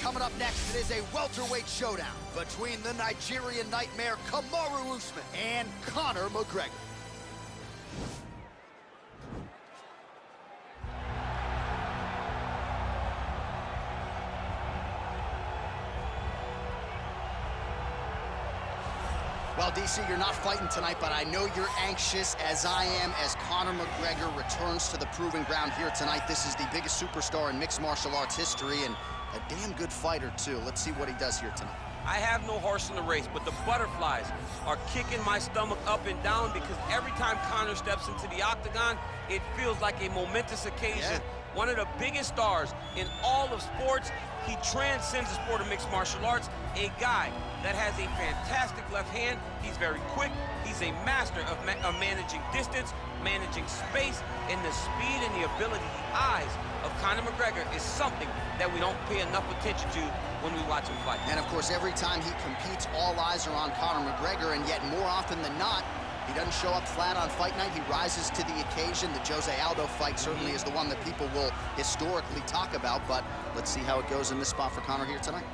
Coming up next, it is a welterweight showdown between the Nigerian nightmare Kamaru Usman and Conor McGregor. Well, DC, you're not fighting tonight, but I know you're anxious, as I am, as Conor McGregor returns to the proving ground here tonight. This is the biggest superstar in mixed martial arts history, and a damn good fighter, too. Let's see what he does here tonight. I have no horse in the race, but the butterflies are kicking my stomach up and down because every time Conor steps into the octagon, it feels like a momentous occasion. Yeah. One of the biggest stars in all of sports. He transcends the sport of mixed martial arts. A guy that has a fantastic left hand. He's very quick. He's a master of managing distance, managing space, and the speed and the ability, the eyes of Conor McGregor is something that we don't pay enough attention to when we watch him fight. And of course, every time he competes, all eyes are on Conor McGregor, and yet more often than not, he doesn't show up flat on fight night. He rises to the occasion. The Jose Aldo fight certainly is the one that people will historically talk about, but let's see how it goes in this spot for Conor here tonight.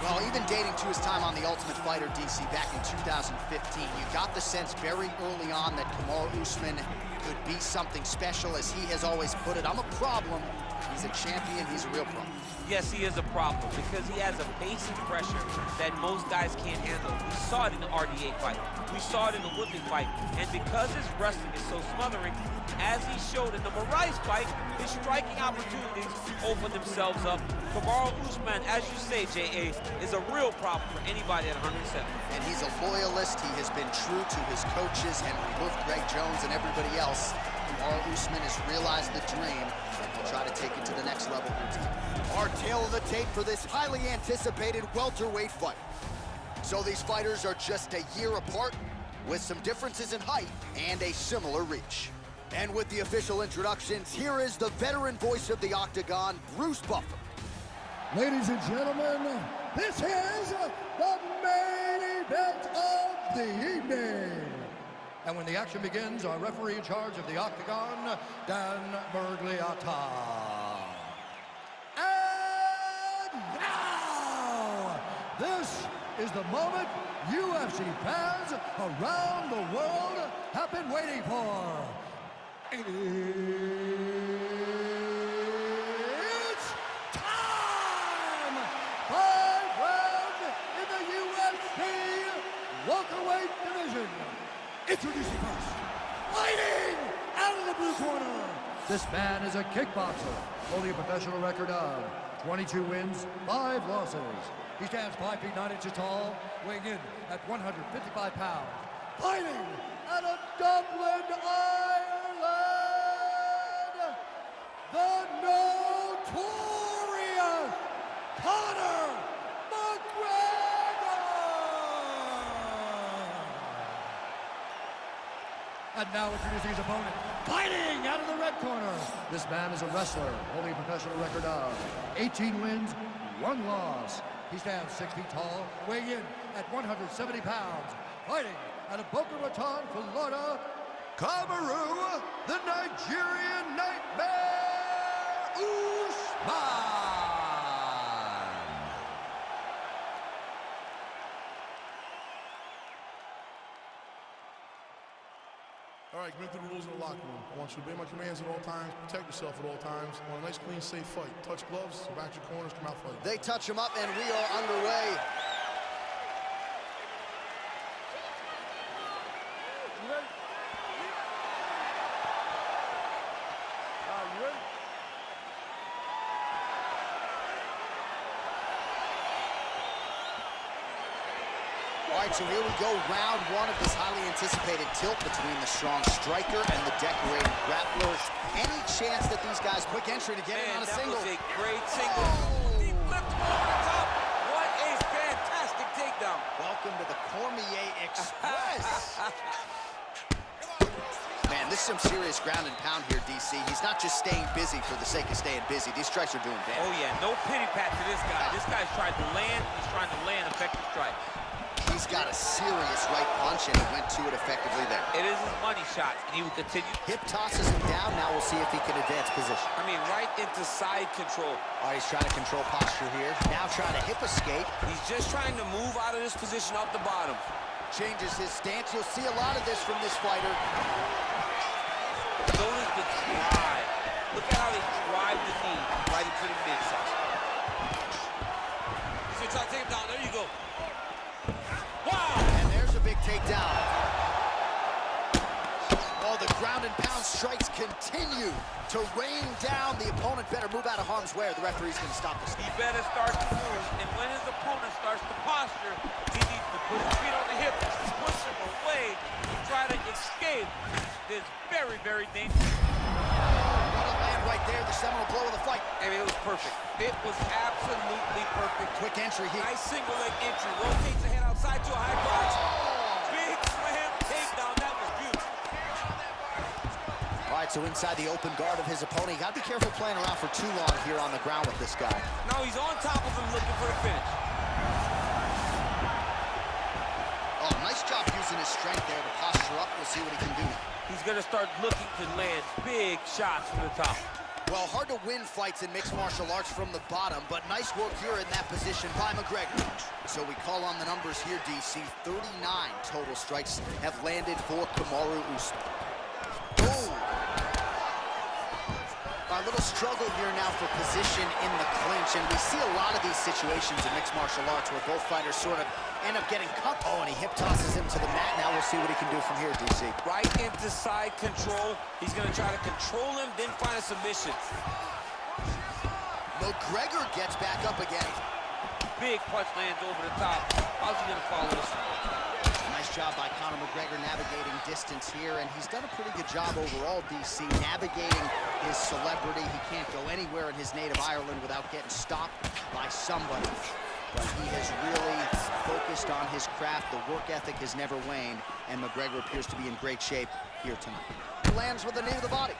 Well, even dating to his time on The Ultimate Fighter, DC, back in 2015, you got the sense very early on that Kamaru Usman could be something special. As he has always put it, I'm a problem. He's a champion. He's a real problem. Yes, he is a problem because he has a pace and pressure that most guys can't handle. We saw it in the RDA fight. We saw it in the Woodley fight. And because his wrestling is so smothering, as he showed in the Moraes fight, his striking opportunities open themselves up. Kamaru Usman, as you say, J.A., is a real problem for anybody at 107. And he's a loyalist. He has been true to his coaches, Henry Hoof, Greg Jones, and everybody else. Kamaru Usman has realized the dream, and he'll try to take it to the next level here tonight. Our tale of the tape for this highly anticipated welterweight fight. So these fighters are just a year apart, with some differences in height and a similar reach. And with the official introductions, here is the veteran voice of the Octagon, Bruce Buffer. Ladies and gentlemen, this is the main event of the evening. And when the action begins, our referee in charge of the Octagon, Dan Bergliata. And now, this is the moment UFC fans around the world have been waiting for. It's time! 5 rounds in the UFC welterweight division. Introducing first, fighting out of the blue corner. This man is a kickboxer, holding a professional record of 22 wins, 5 losses. He stands 5 feet 9 inches tall, weighing in at 155 pounds. Fighting out of Dublin, Ireland, the notorious Conor McGregor! And now introducing his opponent, fighting out of the red corner. This man is a wrestler, holding a professional record of 18 wins, 1 loss. He stands 6 feet tall, weighing in at 170 pounds. Fighting out of Boca Raton, Florida, Kamaru, the Nigerian nightmare, Usman. All right, commit to the rules in the locker room. I want you to obey my commands at all times, protect yourself at all times. I want a nice, clean, safe fight. Touch gloves, back your corners, come out fighting. They touch him up, and we are underway. All right, so here we go, round 1 of this highly anticipated tilt between the strong striker and the decorated grappler. Any chance that these guys, quick entry to get in on a single. That was a great single. He flipped him over the top. What a fantastic takedown. Welcome to the Cormier Express. Man, this is some serious ground and pound here, DC. He's not just staying busy for the sake of staying busy. These strikes are doing damage. Oh, yeah, no pity pat to this guy. This guy's trying to land. He's trying to land effective strikes. He's got a serious right punch, and he went to it effectively there. It is his money shot, and he will continue. Hip tosses him down. Now we'll see if he can advance position. I mean, right into side control. All right, he's trying to control posture here. Now trying to hip escape. He's just trying to move out of this position off the bottom. Changes his stance. You'll see a lot of this from this fighter. Notice the drive. Look at how they drive the knee right into the midsection. He's gonna try to take him down. There you go. Wow! And there's a big takedown. Oh, the ground and pound strikes continue to rain down. The opponent better move out of harm's way, or the referee's gonna stop this. He better start to move, and when his opponent starts to posture, he needs to put his feet on the hips, push him away, and try to escape. This very, very dangerous. Land right there, the seminal blow of the fight. I mean, it was perfect. It was absolutely perfect. Quick entry here. Nice single leg entry. Rotates the head outside to a high box. Big slam takedown. That was beautiful. All right, so inside the open guard of his opponent. You got to be careful playing around for too long here on the ground with this guy. Now he's on top of him looking for the finish. Oh, nice job using his strength there to posture up. We'll see what he can do. He's going to start looking to land big shots from the top. Well, hard to win fights in mixed martial arts from the bottom, but nice work here in that position by McGregor. So we call on the numbers here, DC. 39 total strikes have landed for Kamaru Usman. Oh! A little struggle here now for position in the clinch, and we see a lot of these situations in mixed martial arts where both fighters sort of end up getting cut. Oh, and he hip tosses him to the mat. Now we'll see what he can do from here, DC. Right into side control. He's going to try to control him, then find a submission. McGregor gets back up again. Big punch lands over the top. How's he going to follow this one? Nice job by Conor McGregor navigating distance here, and he's done a pretty good job overall, DC, navigating his celebrity. He can't go anywhere in his native Ireland without getting stopped by somebody. But he has really focused on his craft. The work ethic has never waned, and McGregor appears to be in great shape here tonight. He lands with the knee to the body.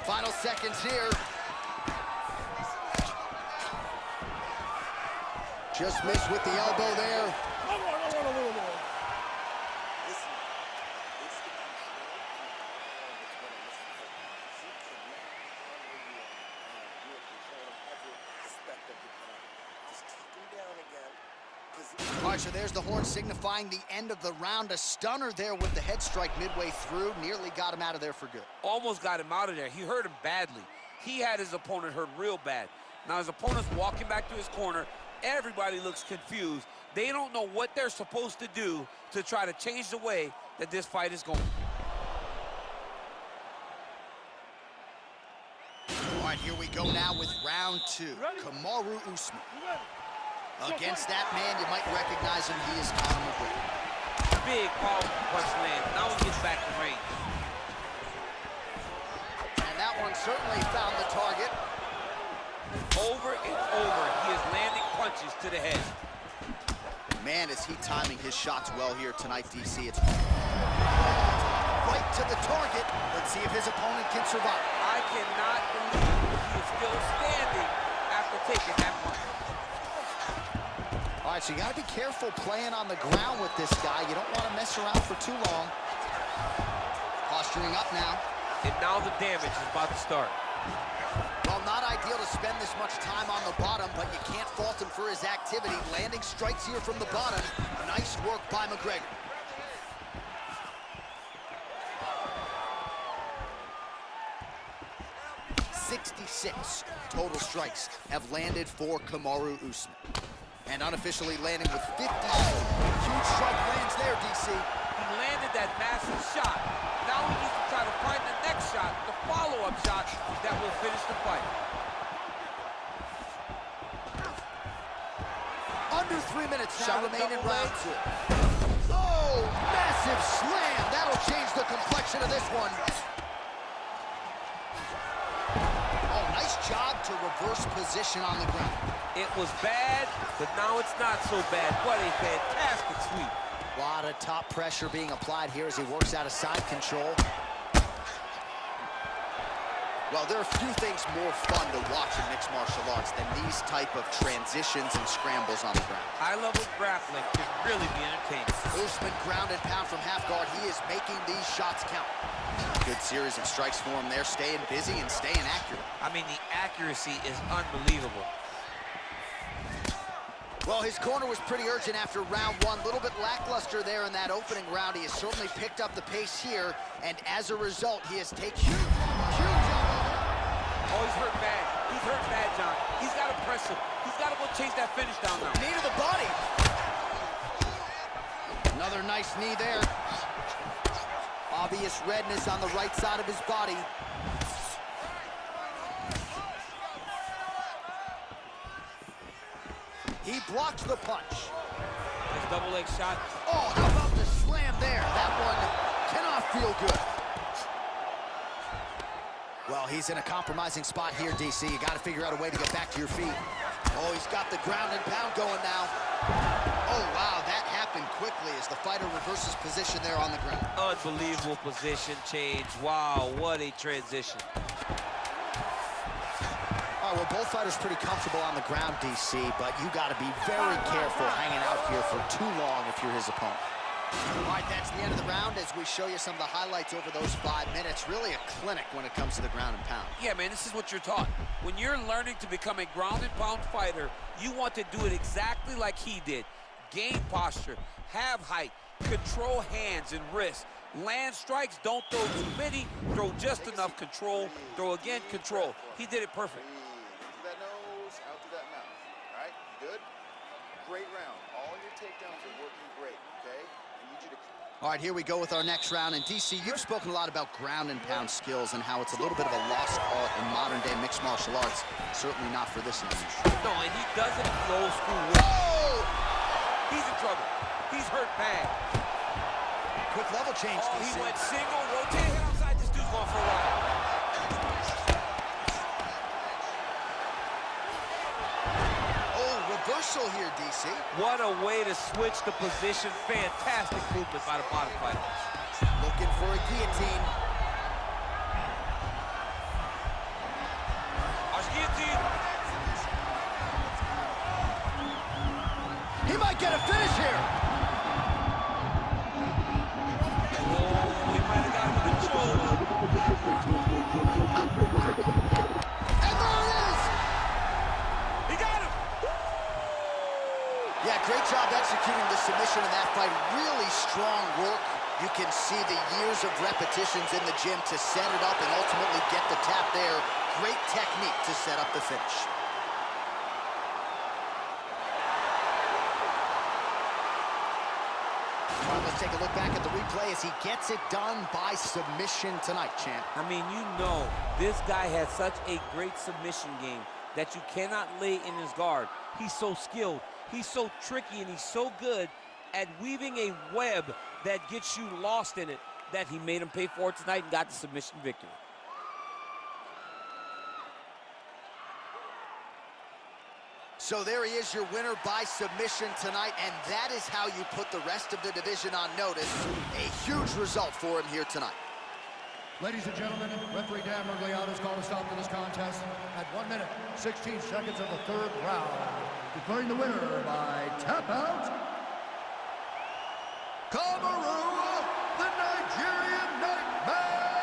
Final seconds here. Just missed with the elbow there. All right, so there's the horn signifying the end of the round. A stunner there with the head strike midway through. Nearly got him out of there for good. Almost got him out of there. He hurt him badly. He had his opponent hurt real bad. Now his opponent's walking back to his corner. Everybody looks confused. They don't know what they're supposed to do to try to change the way that this fight is going. All right, here we go now with round two. Kamaru Usman. Against that man, you might recognize him. He is Conor McGregor. Big powerful punch land. Now he gets back to range. And that one certainly found the target. Over and over, he is landing punches to the head. Man, is he timing his shots well here tonight, DC. It's right to the target. Let's see if his opponent can survive. I cannot believe he is still standing after taking that punch. All right, so you got to be careful playing on the ground with this guy. You don't want to mess around for too long. Posturing up now. And now the damage is about to start. Well, not ideal to spend this much time on the bottom, but you can't fault him for his activity. Landing strikes here from the bottom. Nice work by McGregor. .66 total strikes have landed for Kamaru Usman. And unofficially landing with 50. Huge strike lands there, DC. He landed that massive shot. Now he needs to try to find the next shot, the follow-up shot that will finish the fight. Under 3 minutes now remain in round two. Oh, massive slam. That'll change the complexion of this one. Oh, nice job to reverse position on the ground. It was bad, but now it's not so bad. What a fantastic sweep. A lot of top pressure being applied here as he works out of side control. Well, there are few things more fun to watch in mixed martial arts than these type of transitions and scrambles on the ground. High-level grappling can really be entertaining. Usman ground and pound from half guard. He is making these shots count. Good series of strikes for him there, staying busy and staying accurate. I mean, the accuracy is unbelievable. Well, his corner was pretty urgent after round one. A little bit lackluster there in that opening round. He has certainly picked up the pace here, and as a result, he has taken huge. Oh, he's hurt bad. He's hurt bad, John. He's got to press him. He's got to go chase that finish down now. Knee to the body. Another nice knee there. Obvious redness on the right side of his body. He blocks the punch. Nice double leg shot. Oh, how about the slam there? That one cannot feel good. Well, he's in a compromising spot here, DC. You got to figure out a way to get back to your feet. Oh, he's got the ground and pound going now. Oh, wow, that happened quickly as the fighter reverses position there on the ground. Unbelievable position change. Wow, what a transition. All right, well, both fighters pretty comfortable on the ground, DC, but you got to be very careful hanging out here for too long if you're his opponent. All right, that's the end of the round as we show you some of the highlights over those 5 minutes. Really a clinic when it comes to the ground and pound. Yeah, man, this is what you're taught. When you're learning to become a ground and pound fighter, you want to do it exactly like he did. Gain posture, have height, control hands and wrists. Land strikes, don't throw too many, throw just enough, control, throw again, control. He did it perfect. Through that nose, out through that mouth. All right, good? Great round. All your takedowns are working great, okay? I need you to... All right, here we go with our next round. And DC, you've spoken a lot about ground and pound skills and how it's a little bit of a lost art in modern day mixed martial arts. Certainly not for this industry. No, and he does it the old school way. Oh! He's in trouble. He's hurt bad. Quick level change, Oh, DC. he went single, rotate, hit outside. This dude's going for a ride. Reversal here, DC. What a way to switch the position. Fantastic movement by the bottom fighter. Looking for a guillotine. Guillotine. He might get a finish here. Oh, he might have got him with a choke. And there it is. He got him. Yeah, great job executing the submission in that fight. Really strong work. You can see the years of repetitions in the gym to set it up and ultimately get the tap there. Great technique to set up the finish. All right, let's take a look back at the replay as he gets it done by submission tonight, champ. I mean, you know, this guy has such a great submission game that you cannot lay in his guard. He's so skilled. He's so tricky, and he's so good at weaving a web that gets you lost in it that he made him pay for it tonight and got the submission victory. So there he is, your winner by submission tonight, and that is how you put the rest of the division on notice. A huge result for him here tonight. Ladies and gentlemen, referee Dan Mergliata has called a stop to this contest at 1 minute, 16 seconds of the third round, declaring the winner by tap out, Kamaru, the Nigerian Nightmare,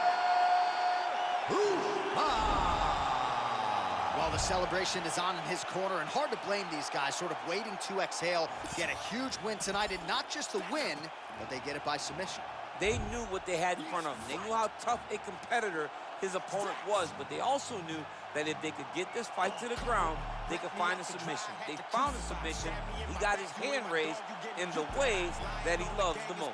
Usman. Well, the celebration is on in his corner, and hard to blame these guys, sort of waiting to exhale, get a huge win tonight, and not just the win, but they get it by submission. They knew what they had in front of them. They knew how tough a competitor his opponent was, but they also knew that if they could get this fight to the ground, they could find a submission. They found a submission. He got his hand raised in the way that he loves the most.